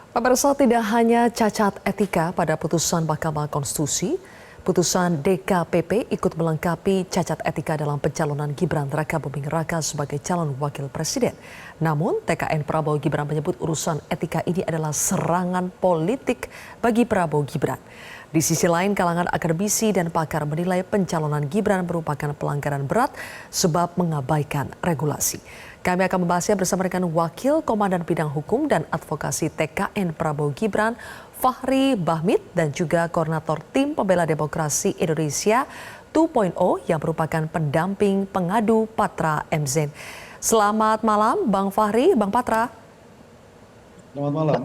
Pemirsa, tidak hanya cacat etika pada putusan Mahkamah Konstitusi, putusan DKPP ikut melengkapi cacat etika dalam pencalonan Gibran Rakabuming Raka sebagai calon wakil presiden. Namun, TKN Prabowo Gibran menyebut urusan etika ini adalah serangan politik bagi Prabowo Gibran. Di sisi lain, kalangan akademisi dan pakar menilai pencalonan Gibran merupakan pelanggaran berat sebab mengabaikan regulasi. Kami akan membahasnya bersama dengan Wakil Komandan Bidang Hukum dan Advokasi TKN Prabowo Gibran, Fahri Bahmid, dan juga Koordinator Tim Pembela Demokrasi Indonesia 2.0 yang merupakan pendamping pengadu Patra MZen. Selamat malam Bang Fahri, Bang Patra. Selamat malam.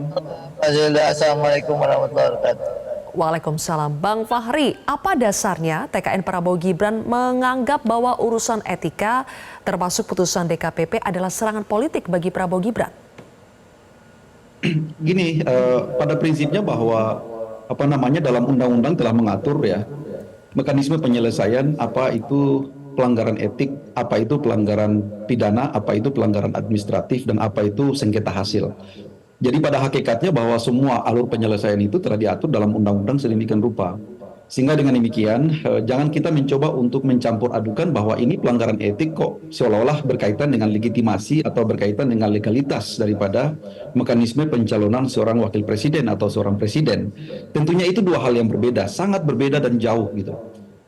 Assalamualaikum warahmatullahi wabarakatuh. Waalaikumsalam. Bang Fahri, apa dasarnya TKN Prabowo Gibran menganggap bahwa urusan etika termasuk putusan DKPP adalah serangan politik bagi Prabowo Gibran? Gini, pada prinsipnya bahwa dalam undang-undang telah mengatur ya mekanisme penyelesaian apa itu pelanggaran etik, apa itu pelanggaran pidana, apa itu pelanggaran administratif, dan apa itu sengketa hasil. Jadi pada hakikatnya bahwa semua alur penyelesaian itu telah diatur dalam undang-undang sedemikian rupa. Sehingga dengan demikian, jangan kita mencoba untuk mencampur adukan bahwa ini pelanggaran etik kok seolah-olah berkaitan dengan legitimasi atau berkaitan dengan legalitas daripada mekanisme pencalonan seorang wakil presiden atau seorang presiden. Tentunya itu dua hal yang berbeda, sangat berbeda dan jauh gitu.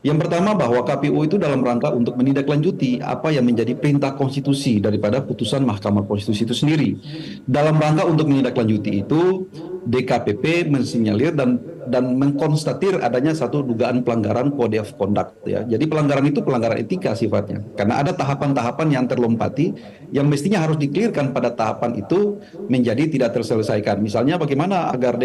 Yang pertama bahwa KPU itu dalam rangka untuk menindaklanjuti apa yang menjadi perintah konstitusi daripada putusan Mahkamah Konstitusi itu sendiri. Dalam rangka untuk menindaklanjuti itu, DKPP mensinyalir dan mengkonstatir adanya satu dugaan pelanggaran Code of Conduct ya. Jadi pelanggaran itu pelanggaran etika sifatnya. Karena ada tahapan-tahapan yang terlompati yang mestinya harus dikelirkan pada tahapan itu menjadi tidak terselesaikan. Misalnya bagaimana agar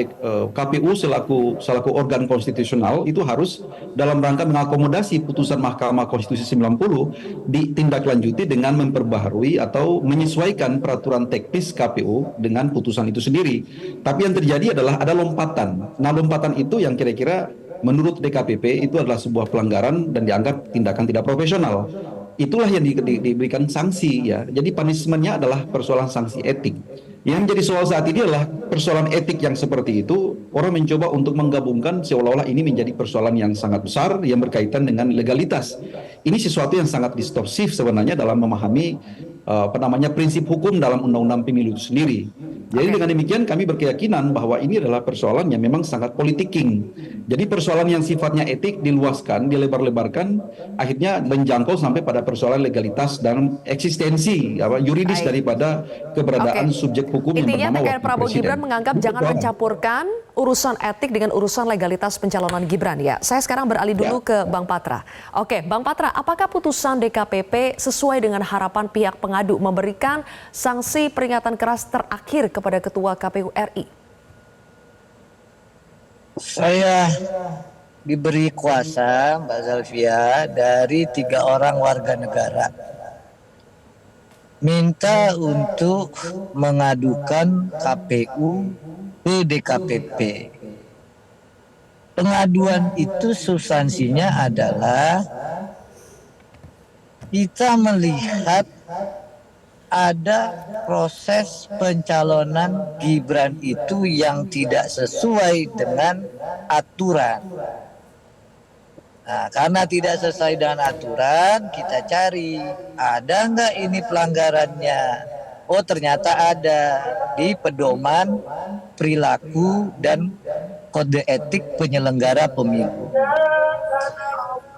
KPU selaku organ konstitusional itu harus dalam rangka mengakomodasi putusan Mahkamah Konstitusi 90 ditindaklanjuti dengan memperbaharui atau menyesuaikan peraturan teknis KPU dengan putusan itu sendiri. Tapi yang terjadi adalah ada lompatan. Nah, lompatan itu yang kira-kira menurut DKPP itu adalah sebuah pelanggaran dan dianggap tindakan tidak profesional. Itulah yang diberikan sanksi ya. Jadi punishment-nya adalah persoalan sanksi etik. Yang menjadi soal saat ini adalah persoalan etik yang seperti itu. Orang mencoba untuk menggabungkan seolah-olah ini menjadi persoalan yang sangat besar yang berkaitan dengan legalitas. Ini sesuatu yang sangat distorsif sebenarnya dalam memahami prinsip hukum dalam undang-undang pemilu itu sendiri. Jadi dengan demikian kami berkeyakinan bahwa ini adalah persoalan yang memang sangat politiking. Jadi persoalan yang sifatnya etik diluaskan, dilebar-lebarkan, akhirnya menjangkau sampai pada persoalan legalitas dan eksistensi yuridis daripada keberadaan subjek hukum yang Intinya bernama TKN wakil Prabowo presiden. Gibran menganggap jangan mencampurkan urusan etik dengan urusan legalitas pencalonan Gibran ya. Saya sekarang beralih dulu ke Bang Patra. Oke, Bang Patra, apakah putusan DKPP sesuai dengan harapan pihak pengadu memberikan sanksi peringatan keras terakhir kepada Ketua KPU RI? Saya diberi kuasa, Mbak Zalvia, dari 3 orang warga negara. Minta untuk mengadukan KPU ke DKPP. Pengaduan itu substansinya adalah kita melihat ada proses pencalonan Gibran itu yang tidak sesuai dengan aturan. Nah, karena tidak sesuai dengan aturan, kita cari ada nggak ini pelanggarannya. Oh, ternyata ada di pedoman perilaku dan kode etik penyelenggara pemilu.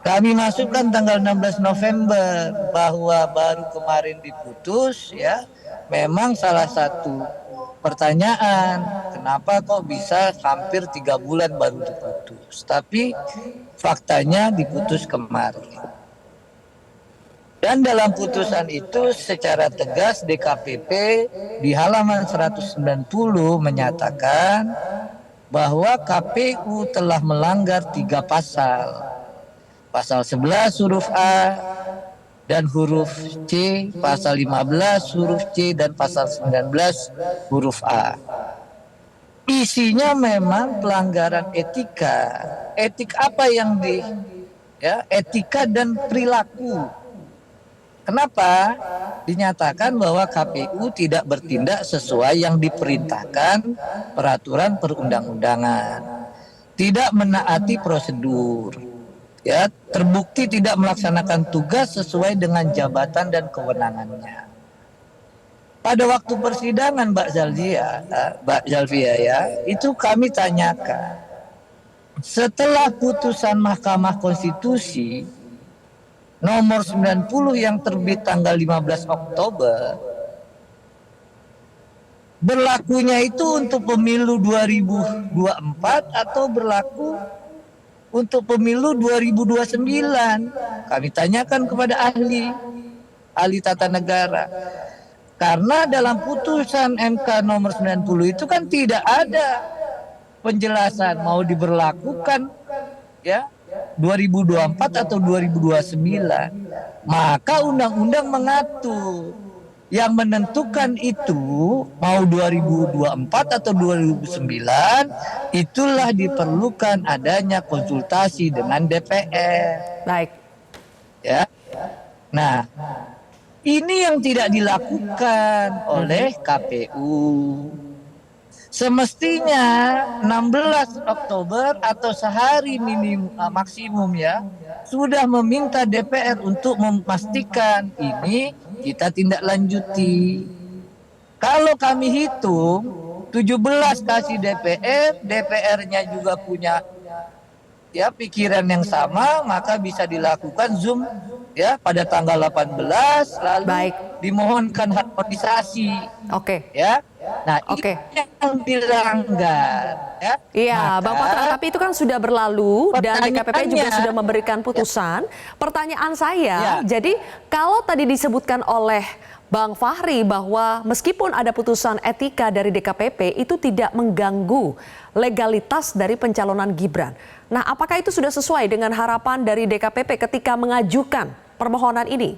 Kami masukkan tanggal 16 November bahwa baru kemarin diputus ya. Memang salah satu pertanyaan, kenapa kok bisa hampir 3 bulan baru diputus. Tapi faktanya diputus kemarin. Dan dalam putusan itu secara tegas DKPP di halaman 190 menyatakan bahwa KPU telah melanggar 3 pasal. Pasal 11 huruf A dan huruf C, pasal 15 huruf C dan pasal 19 huruf A. Isinya memang pelanggaran etika. Etik apa yang etika dan perilaku. Kenapa? dinyatakan bahwa KPU tidak bertindak sesuai yang diperintahkan peraturan perundang-undangan, tidak menaati prosedur, ya, terbukti tidak melaksanakan tugas sesuai dengan jabatan dan kewenangannya. Pada waktu persidangan Mbak Zalvia ya, itu kami tanyakan, setelah putusan Mahkamah Konstitusi nomor 90 yang terbit tanggal 15 Oktober, berlakunya itu untuk pemilu 2024 atau berlaku untuk pemilu 2029? Kami tanyakan kepada ahli tata negara. Karena dalam putusan MK nomor 90 itu kan tidak ada penjelasan mau diberlakukan ya 2024 atau 2029. Maka undang-undang mengatur yang menentukan itu mau 2024 atau 2009, itulah diperlukan adanya konsultasi dengan DPR. Baik. Ya. Nah, ini yang tidak dilakukan oleh KPU. Semestinya 16 Oktober atau sehari maksimum ya, sudah meminta DPR untuk memastikan ini kita tindak lanjuti. Kalau kami hitung 17 kasih DPR, DPR-nya juga punya ya pikiran yang sama, maka bisa dilakukan Zoom ya pada tanggal 18, lalu Baik. dimohonkan harmonisasi. Oke. Ya. Nah, Oke. ini yang dilanggar ya. Iya, Maka, Bang Patra, tapi itu kan sudah berlalu dan DKPP juga pertanyaannya, sudah memberikan putusan. Pertanyaan saya, Ya. jadi kalau tadi disebutkan oleh Bang Fahri bahwa meskipun ada putusan etika dari DKPP itu tidak mengganggu legalitas dari pencalonan Gibran. Nah, apakah itu sudah sesuai dengan harapan dari DKPP ketika mengajukan permohonan ini?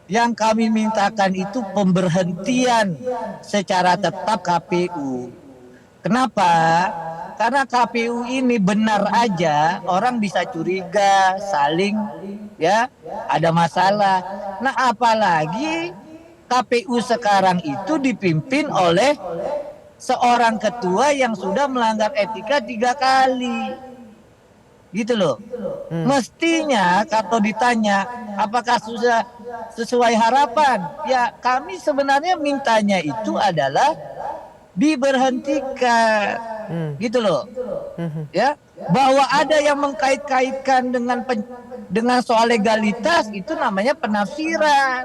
yang kami mintakan itu pemberhentian secara tetap KPU. Kenapa? Karena KPU ini benar aja orang bisa curiga, saling ya ada masalah. Nah, apalagi KPU sekarang itu dipimpin oleh seorang ketua yang sudah melanggar etika 3 kali. Gitu loh. Mestinya kalau ditanya apakah sudah sesuai harapan, ya kami sebenarnya mintanya itu adalah diberhentikan. Gitu loh. Ya, bahwa ada yang mengkait-kaitkan dengan soal legalitas itu namanya penafsiran.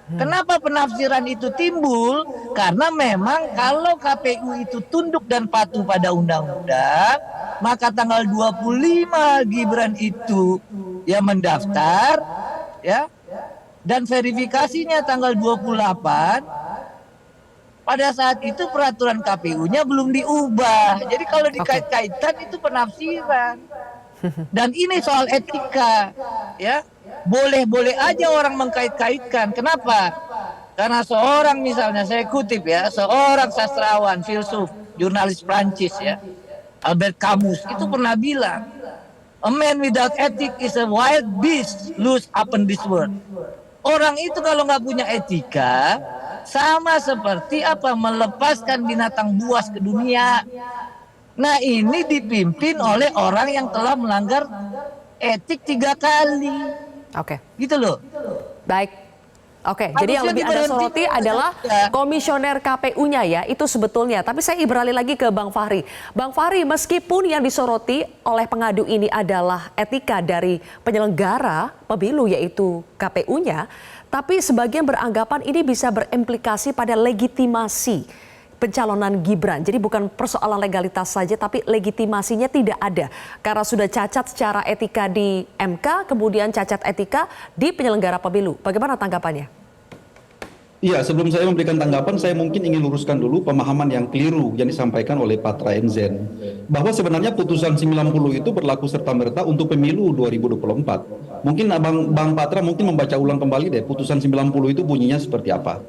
Kenapa penafsiran itu timbul? Karena memang kalau KPU itu tunduk dan patuh pada undang-undang, maka tanggal 25 Gibran itu ya mendaftar ya dan verifikasinya tanggal 28. Pada saat itu peraturan KPU-nya belum diubah. Jadi kalau dikait-kaitkan itu penafsiran. Dan ini soal etika ya. Boleh-boleh aja orang mengkait-kaitkan. Kenapa? Karena seorang misalnya saya kutip ya, seorang sastrawan, filsuf, jurnalis Prancis ya, Albert Camus itu pernah bilang, a man without ethic is a wild beast loose upon this world. Orang itu kalau nggak punya etika, sama seperti apa melepaskan binatang buas ke dunia. Nah, ini dipimpin oleh orang yang telah melanggar etik 3 kali. Oke. Gitu loh. Baik. Oke, jadi yang lebih Anda soroti adalah komisioner KPU-nya ya, itu sebetulnya. Tapi saya beralih lagi ke Bang Fahri. Bang Fahri, meskipun yang disoroti oleh pengadu ini adalah etika dari penyelenggara pemilu yaitu KPU-nya, tapi sebagian beranggapan ini bisa berimplikasi pada legitimasi pencalonan Gibran. Jadi bukan persoalan legalitas saja, tapi legitimasinya tidak ada. Karena sudah cacat secara etika di MK, kemudian cacat etika di penyelenggara pemilu. Bagaimana tanggapannya? Iya, sebelum saya memberikan tanggapan, saya mungkin ingin luruskan dulu pemahaman yang keliru yang disampaikan oleh Patra Enzen. Bahwa sebenarnya putusan 90 itu berlaku serta-merta untuk pemilu 2024. Mungkin Bang Patra mungkin membaca ulang kembali deh, putusan 90 itu bunyinya seperti apa.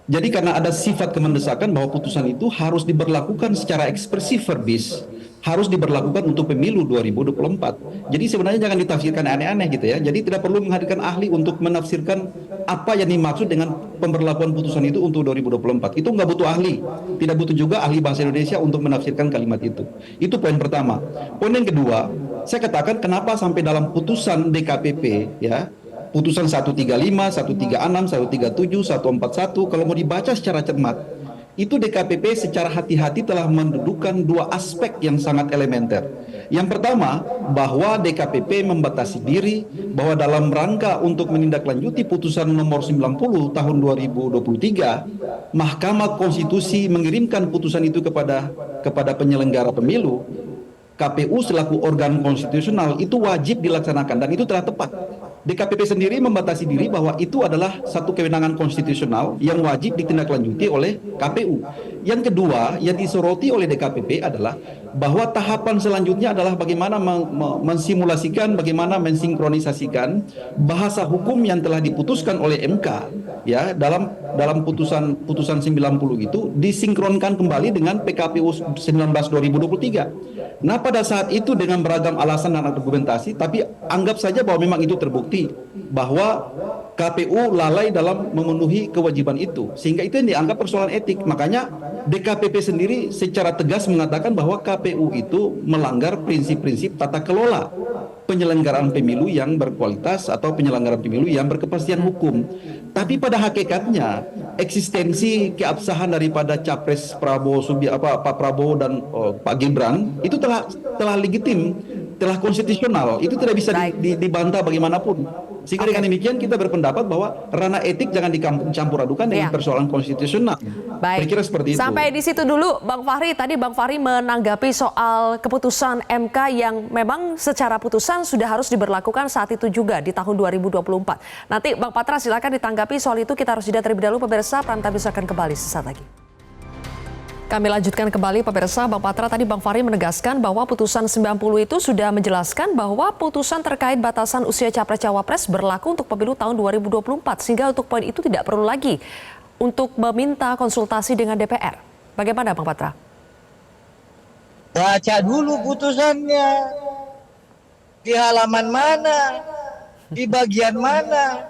Jadi karena ada sifat kemendesakan bahwa putusan itu harus diberlakukan secara ekspresif verbis harus diberlakukan untuk pemilu 2024. Jadi sebenarnya jangan ditafsirkan aneh-aneh gitu ya. Jadi tidak perlu menghadirkan ahli untuk menafsirkan apa yang dimaksud dengan pemberlakuan putusan itu untuk 2024. Itu nggak butuh ahli. Tidak butuh juga ahli bahasa Indonesia untuk menafsirkan kalimat itu. Itu poin pertama. Poin yang kedua, saya katakan kenapa sampai dalam putusan DKPP ya, putusan 135, 136, 137, 141 kalau mau dibaca secara cermat, itu DKPP secara hati-hati telah mendudukan dua aspek yang sangat elementer. Yang pertama, bahwa DKPP membatasi diri bahwa dalam rangka untuk menindaklanjuti putusan nomor 90 tahun 2023, Mahkamah Konstitusi mengirimkan putusan itu kepada penyelenggara pemilu. KPU selaku organ konstitusional itu wajib dilaksanakan dan itu telah tepat. DKPP sendiri membatasi diri bahwa itu adalah satu kewenangan konstitusional yang wajib ditindaklanjuti oleh KPU. Yang kedua, yang disoroti oleh DKPP adalah bahwa tahapan selanjutnya adalah bagaimana mensimulasikan, bagaimana mensinkronisasikan bahasa hukum yang telah diputuskan oleh MK ya dalam putusan 90 itu disinkronkan kembali dengan PKPU 19 2023. Nah pada saat itu dengan beragam alasan dan argumentasi, tapi anggap saja bahwa memang itu terbukti bahwa KPU lalai dalam memenuhi kewajiban itu, sehingga itu yang dianggap persoalan etik. Makanya DKPP sendiri secara tegas mengatakan bahwa KPU itu melanggar prinsip-prinsip tata kelola penyelenggaraan pemilu yang berkualitas atau penyelenggaraan pemilu yang berkepastian hukum. Tapi pada hakikatnya eksistensi keabsahan daripada capres Pak Prabowo dan Pak Gibran itu telah legitim, telah konstitusional. Itu tidak bisa dibantah bagaimanapun. Sehingga dengan demikian kita berpendapat bahwa ranah etik jangan dicampur adukan dengan persoalan konstitusional. Baik. Saya kira seperti itu. Sampai di situ dulu Bang Fahri. Tadi Bang Fahri menanggapi soal keputusan MK yang memang secara putusan sudah harus diberlakukan saat itu juga di tahun 2024. Nanti Bang Patra silakan ditanggapi soal itu. Kita harus jeda terlebih dahulu pemirsa. Prime Time News akan kembali sesaat lagi. Kami lanjutkan kembali pemirsa. Bang Patra, tadi Bang Fahri menegaskan bahwa putusan 90 itu sudah menjelaskan bahwa putusan terkait batasan usia capres-cawapres berlaku untuk pemilu tahun 2024. Sehingga untuk poin itu tidak perlu lagi untuk meminta konsultasi dengan DPR. Bagaimana Bang Patra? Baca dulu putusannya. Di halaman mana? Di bagian mana?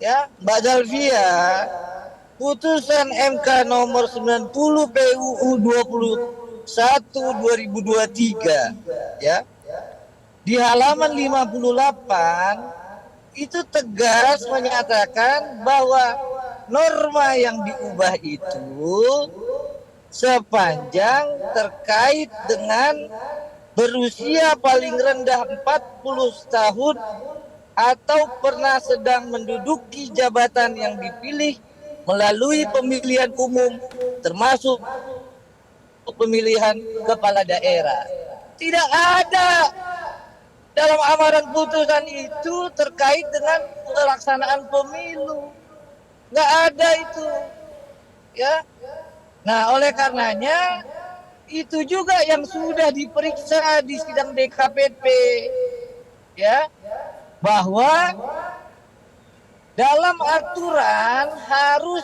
Ya, Mbak Zalvia, putusan MK nomor 90 PUU 21 2023 ya. Di halaman 58 itu tegas menyatakan bahwa norma yang diubah itu sepanjang terkait dengan berusia paling rendah 40 tahun atau pernah sedang menduduki jabatan yang dipilih melalui pemilihan umum termasuk pemilihan kepala daerah. Tidak ada dalam amaran putusan itu terkait dengan pelaksanaan pemilu. Nggak ada itu. Ya. Nah, oleh karenanya itu juga yang sudah diperiksa di sidang DKPP. Ya. Bahwa dalam aturan harus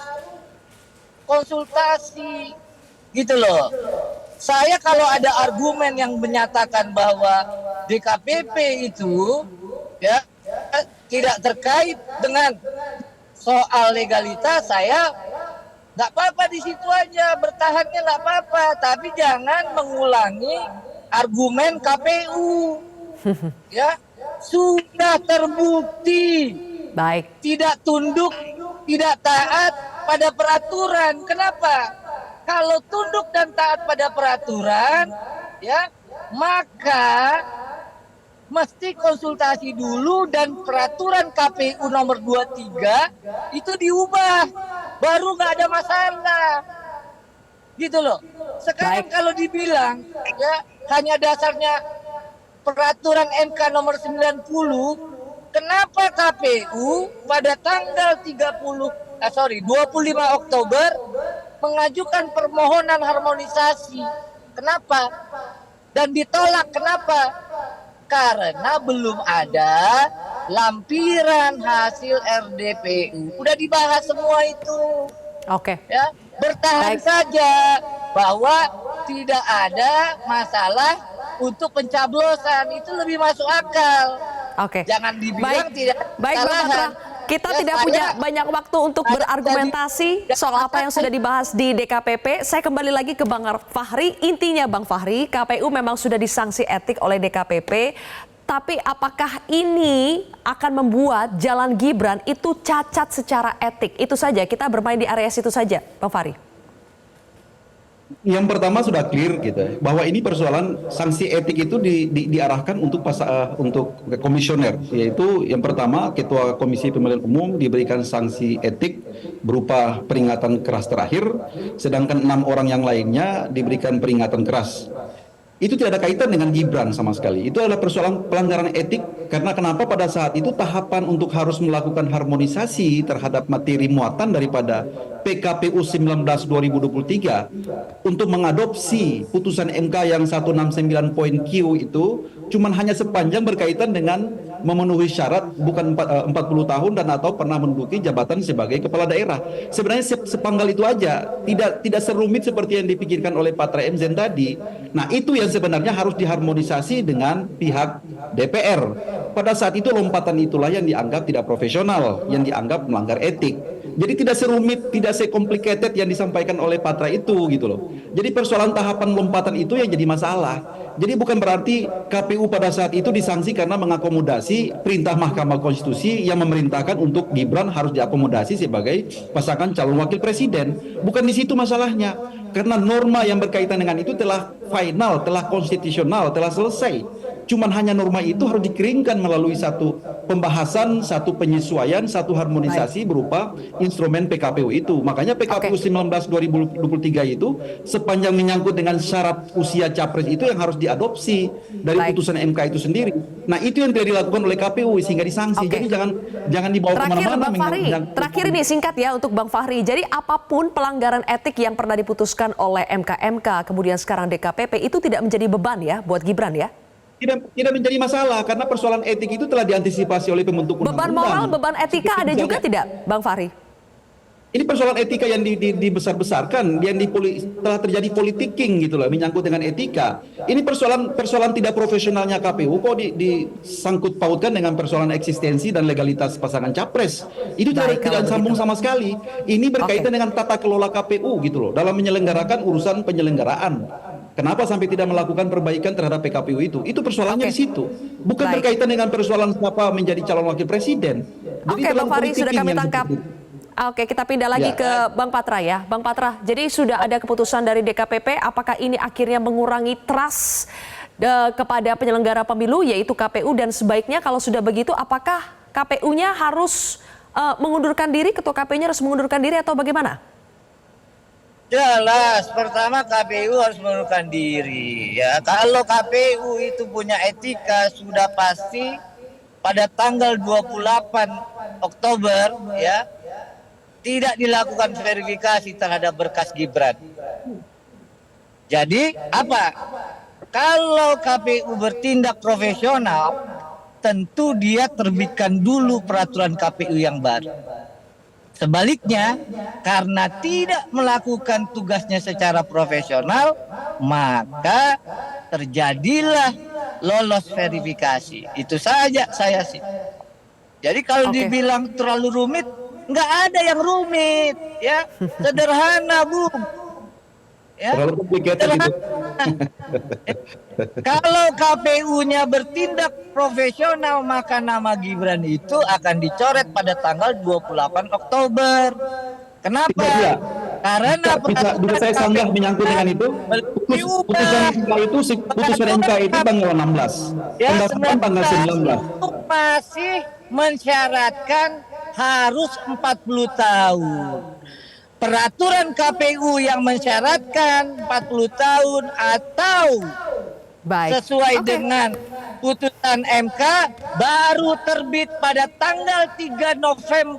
konsultasi gitu loh. Saya kalau ada argumen yang menyatakan bahwa DKPP itu ya tidak terkait dengan soal legalitas, saya nggak apa-apa di situ aja, bertahannya nggak apa-apa, tapi jangan mengulangi argumen KPU. Ya, sudah terbukti. Baik. Tidak tunduk, tidak taat pada peraturan. Kenapa? Kalau tunduk dan taat pada peraturan, ya, maka mesti konsultasi dulu dan peraturan KPU nomor 23 itu diubah. Baru nggak ada masalah. Gitu loh. Sekarang kalau dibilang ya hanya dasarnya peraturan MK nomor 90, kenapa KPU pada tanggal 25 Oktober mengajukan permohonan harmonisasi? Kenapa? Dan ditolak. Kenapa? Karena belum ada lampiran hasil RDPU. Udah dibahas semua itu. Oke. Ya, bertahan saja bahwa tidak ada masalah untuk pencablosan, itu lebih masuk akal. Oke. Jangan dibilang tidak Baik, Bang Patra. kesalahan. Kita Ya, tidak punya banyak waktu untuk berargumentasi soal apa yang sudah dibahas di DKPP. Saya kembali lagi ke Bang Fahri. Intinya Bang Fahri, KPU memang sudah disanksi etik oleh DKPP. Tapi apakah ini akan membuat jalan Gibran itu cacat secara etik? Itu saja, kita bermain di area situ saja, Bang Fahri. Yang pertama sudah clear gitu ya, bahwa ini persoalan sanksi etik itu diarahkan untuk untuk komisioner, yaitu yang pertama Ketua Komisi Pemilihan Umum diberikan sanksi etik berupa peringatan keras terakhir, sedangkan 6 orang yang lainnya diberikan peringatan keras. Itu tidak ada kaitan dengan Gibran sama sekali. Itu adalah persoalan pelanggaran etik, karena kenapa pada saat itu tahapan untuk harus melakukan harmonisasi terhadap materi muatan daripada PKPU 19 2023 untuk mengadopsi putusan MK yang 169 poin Q itu cuman hanya sepanjang berkaitan dengan memenuhi syarat bukan 40 tahun dan atau pernah menduduki jabatan sebagai kepala daerah. Sebenarnya sepanggal itu aja, tidak serumit seperti yang dipikirkan oleh Patra M. Zen tadi. Nah, itu yang sebenarnya harus diharmonisasi dengan pihak DPR. Pada saat itu lompatan itulah yang dianggap tidak profesional, yang dianggap melanggar etik. Jadi tidak serumit, tidak se-complicated yang disampaikan oleh Patra itu gitu loh. Jadi persoalan tahapan lompatan itu yang jadi masalah. Jadi bukan berarti KPU pada saat itu disanksi karena mengakomodasi perintah Mahkamah Konstitusi yang memerintahkan untuk Gibran harus diakomodasi sebagai pasangan calon wakil presiden. Bukan di situ masalahnya. Karena norma yang berkaitan dengan itu telah final, telah konstitusional, telah selesai. Cuman hanya norma itu harus dikeringkan melalui satu pembahasan, satu penyesuaian, satu harmonisasi berupa instrumen PKPU itu. Makanya PKPU 19 2023 itu sepanjang menyangkut dengan syarat usia capres itu yang harus diadopsi dari putusan MK itu sendiri. Nah, itu yang tidak dilakukan oleh KPU sehingga disanksi. Jadi jangan dibawa kemana-mana. Bang Fahri, terakhir ini singkat ya untuk Bang Fahri. Jadi apapun pelanggaran etik yang pernah diputuskan oleh MK, kemudian sekarang DKPP itu tidak menjadi beban ya buat Gibran ya? Tidak menjadi masalah karena persoalan etik itu telah diantisipasi oleh pembentuk undang-undang. Beban moral, beban etika ada juga tidak, Bang Fahri? Ini persoalan etika yang dibesar-besarkan, yang telah terjadi politiking gitu loh, menyangkut dengan etika. Ini persoalan tidak profesionalnya KPU kok disangkut pautkan dengan persoalan eksistensi dan legalitas pasangan capres. Itu tidak sambung sama sekali. Ini berkaitan dengan tata kelola KPU gitu loh, dalam menyelenggarakan urusan penyelenggaraan. Kenapa sampai tidak melakukan perbaikan terhadap PKPU itu? Itu persoalannya di situ. Bukan berkaitan dengan persoalan siapa menjadi calon wakil presiden. Oke, Bang Fahri sudah kami tangkap. Oke, kita pindah lagi ke Bang Patra ya. Bang Patra, jadi sudah ada keputusan dari DKPP, apakah ini akhirnya mengurangi trust kepada penyelenggara pemilu yaitu KPU, dan sebaiknya kalau sudah begitu apakah KPU-nya harus mengundurkan diri, ketua KPU-nya harus mengundurkan diri atau bagaimana? Jelas, pertama KPU harus mengundurkan diri ya. Kalau KPU itu punya etika sudah pasti pada tanggal 28 Oktober ya tidak dilakukan verifikasi terhadap berkas Gibran. Jadi apa? Kalau KPU bertindak profesional, tentu dia terbitkan dulu peraturan KPU yang baru. Sebaliknya, karena tidak melakukan tugasnya secara profesional, maka terjadilah lolos verifikasi. Itu saja saya sih. Jadi kalau dibilang terlalu rumit, nggak ada yang rumit, ya sederhana, Bung. Ya, terlalu complicated itu. Kalau KPU-nya bertindak profesional, maka nama Gibran itu akan dicoret pada tanggal 28 Oktober. Kenapa? Tidak. Karena bisa saya sanggah menyangkut dengan itu. Putusan MK itu tanggal 16. Ya, tanggal 19. Masih mensyaratkan harus 40 tahun. Peraturan KPU yang mensyaratkan 40 tahun atau sesuai dengan putusan MK baru terbit pada tanggal 3 November.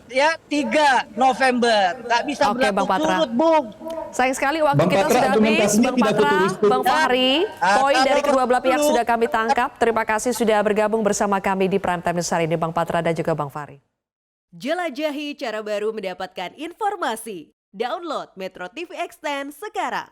Ya, 3 November. Nggak bisa berlaku surut, Bung. Sayang sekali waktu kita sudah habis, Bang Patra, Bang Fahri. Poin dari kedua belah pihak sudah kami tangkap. Terima kasih sudah bergabung bersama kami di Prime Time hari ini, Bang Patra dan juga Bang Fahri. Jelajahi cara baru mendapatkan informasi. Download Metro TV Extend sekarang.